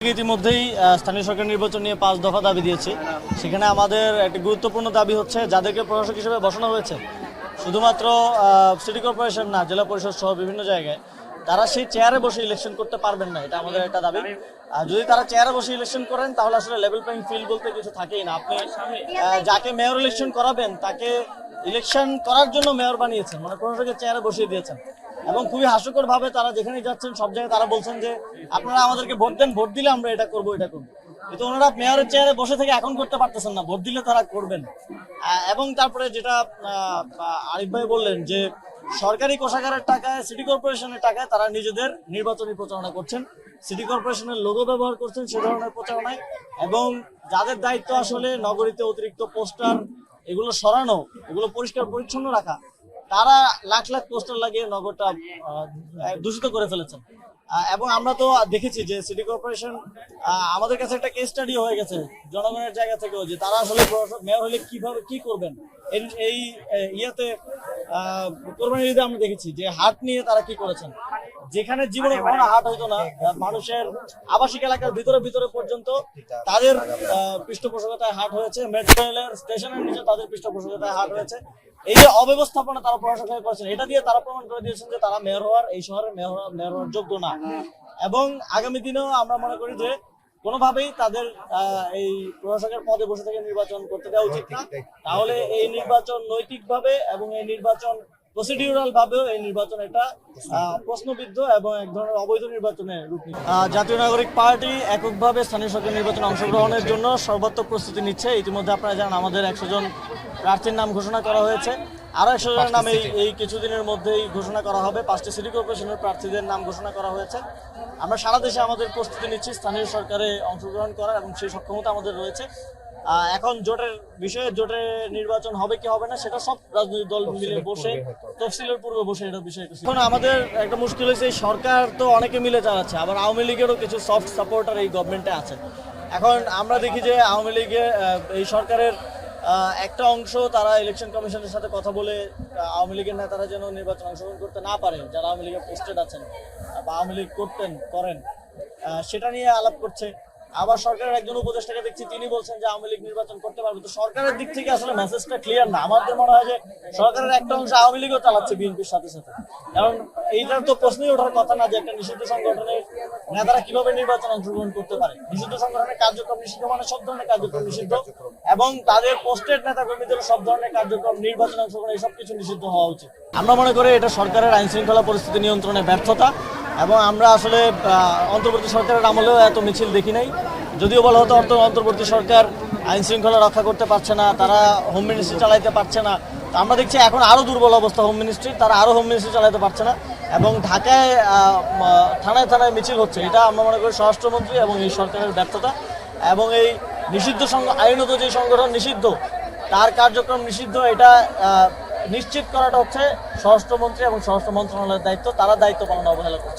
ইতিমধ্যেই স্থানীয় সরকার নির্বাচন নিয়ে 5 দফা দাবি দিয়েছি। সেখানে আমাদের একটি গুরুত্বপূর্ণ দাবি হচ্ছে যাদেরকে প্রশাসক হিসেবে বসানো হয়েছে শুধুমাত্র সিটি কর্পোরেশন না, জেলা পরিষদ সহ বিভিন্ন জায়গায় তারা সেই চেয়ারে বসে ইলেকশন করতে পারবেন না, এটা আমাদের একটা দাবি। যদি তারা চেয়ারে বসে ইলেকশন করেন তাহলে আসলে লেভেল প্লেইং ফিল্ড বলতে কিছু থাকেই না। আপনি যাকে মেয়র ইলেকশন করাবেন তাকে ইলেকশন করার জন্য মেয়র বানিয়েছেন, মানে প্রশাসকের চেয়ারে বসিয়ে দিয়েছেন। এবং খুবই হাস্যকর ভাবে তারা যেখানে যাচ্ছেন সব জায়গায় তারা বলছেন যে আপনারা আমাদেরকে ভোট দেন, ভোট দিলে আমরা এটা করবো এটা করবো। কিন্তু ওনারা মেয়রের চেয়ারে বসে থেকে এখন করতে পারতেছেন না, ভোট দিলে তারা করবেন। এবং তারপরে যেটা আরিফ ভাই বললেন যে সরকারি কোষাগারের টাকায়, সিটি কর্পোরেশনের টাকায় তারা নিজেদের নির্বাচনী প্রচারণা করছেন, সিটি কর্পোরেশনের লোগো ব্যবহার করছেন সে ধরনের প্রচারণায়। এবং যাদের দায়িত্ব আসলে নগরীতে অতিরিক্ত পোস্টার এগুলো সরানো, এগুলো পরিষ্কার পরিচ্ছন্ন রাখা, তারা লাখ লাখ পোস্টার লাগিয়ে নগরটা দূষিত করে ফেলেছেন। এবং আমরা তো দেখেছি যে সিটি কর্পোরেশন আমাদের কাছে একটা কেস স্টাডি হয়ে গেছে জনগণের জায়গা থেকেও, যে তারা আসলে মেয়র হলে কিভাবে কি করবেন। এই ইয়েতে কোরবানির ঈদে আমরা দেখেছি যে হাট নিয়ে তারা কি করেছেন, যেখানে জীবনে কখনো হাট হইতো না, মানুষের আবাসিক এলাকার ভিতরে ভিতরে পর্যন্ত তাদের পৃষ্ঠপোষকতায় হাট হয়েছে, মেট্রো রেলের স্টেশনের নিচে তাদের পৃষ্ঠপোষকতায় হাট হয়েছে। এই যে অব্যবস্থাপনা তারা প্রশাসক হয়ে করেছেন, এটা দিয়ে তারা প্রমাণ করে দিয়েছেন যে তারা মেয়র হওয়ার, এই শহরের মেয়র হওয়ার যোগ্য না। এবং আগামী দিনেও আমরা মনে করি যে কোনোভাবেই তাদের এই প্রশাসকের পদে বসে থেকে নির্বাচন করতে দেওয়া উচিত না। তাহলে এই নির্বাচন নৈতিকভাবে এবং এই নির্বাচন প্রসিডিউরাল ভাবেও এই নির্বাচন একটা প্রশ্নবিদ্ধ এবং এক ধরনের অবৈধ নির্বাচনের রূপ নিচ্ছে। জাতীয় নাগরিক পার্টি এককভাবে স্থানীয় সরকার নির্বাচনে অংশগ্রহণের জন্য সর্বাত্মক প্রস্তুতি নিচ্ছে। ইতিমধ্যে আপনারা জানেন আমাদের 100 জন প্রার্থীর নাম ঘোষণা করা হয়েছে, আরো 100 জনের নাম এই কিছুদিনের মধ্যেই ঘোষণা করা হবে। 5টি সিটি কর্পোরেশনের প্রার্থীদের নাম ঘোষণা করা হয়েছে। আমরা সারা দেশে আমাদের প্রস্তুতি নিচ্ছি স্থানীয় সরকারে অংশগ্রহণ করার, এবং সেই সক্ষমতা আমাদের রয়েছে। এখন জোটের বিষয়ে, জোটের নির্বাচন হবে কি হবে না সেটা সব রাজনৈতিক দল মিলে বসে তফসিলের পূর্বে বসে এটা বিষয়। এখন আমাদের একটা মুশকিল হয়েছে, এই সরকার তো অনেকে মিলে চালাচ্ছে, আবার আওয়ামী লীগেরও কিছু সফট সাপোর্টার এই গভর্নমেন্টে আছে। এখন আমরা দেখি যে আওয়ামী লীগের এই সরকারের একটা অংশ তারা ইলেকশন কমিশনের সাথে কথা বলে আওয়ামী লীগের নেতারা যেন নির্বাচন অংশগ্রহণ করতে না পারে, যারা আওয়ামী লীগের পোস্টেড আছেন বা আওয়ামী লীগ করেন, সেটা নিয়ে আলাপ করছে। আবার সরকারের একজন উপদেষ্টাকে দেখছি, তিনি বলছেন যে আওয়ামী লীগ নির্বাচন করতে পারবে। তো সরকারের দিক থেকে আসলে মেসেজটা ক্লিয়ার না। আমাদের মনে হয় যে সরকারের একটা অংশ আওয়ামী লীগও চালাচ্ছে বিএনপির সাথে সাথে। কারণ এইটার তো প্রশ্নই ওঠার কথা না যে একটা নিষিদ্ধ সংগঠনের নেতারা কিভাবে নির্বাচন অংশগ্রহণ করতে পারে। নিষিদ্ধ সংগঠনের কার্যক্রম নিষিদ্ধ, মানে সব ধরনের কার্যক্রম নিষিদ্ধ, এবং তাদের পোস্টেড নেতা কর্মীদের সব ধরনের কার্যক্রম, নির্বাচন অংশগ্রহণ, এই সব কিছু নিষিদ্ধ হওয়া উচিত। আমরা মনে করি এটা সরকারের আইন শৃঙ্খলা পরিস্থিতি নিয়ন্ত্রণে ব্যর্থতা, এবং আমরা আসলে অন্তর্বর্তী সরকারের আমলেও এত মিছিল দেখি নাই। যদিও বলা হতো অন্তর্বর্তী সরকার আইন শৃঙ্খলা রক্ষা করতে পারছে না, তারা হোম মিনিস্ট্রি চালাইতে পারছে না। তো আমরা দেখছি এখন আরও দুর্বল অবস্থা হোম মিনিস্ট্রির, তারা আরও হোম মিনিস্ট্রি চালাইতে পারছে না, এবং ঢাকায় থানায় থানায় মিছিল হচ্ছে। এটা আমরা মনে করি স্বরাষ্ট্রমন্ত্রী এবং এই সরকারের ব্যর্থতা। এবং এই নিষিদ্ধ আইনত যে সংগঠন নিষিদ্ধ, তার কার্যক্রম নিষিদ্ধ, এটা নিশ্চিত করাটা হচ্ছে স্বরাষ্ট্রমন্ত্রী এবং স্বরাষ্ট্র মন্ত্রণালয়ের দায়িত্ব। তারা দায়িত্ব পালনে অবহেলা করছে।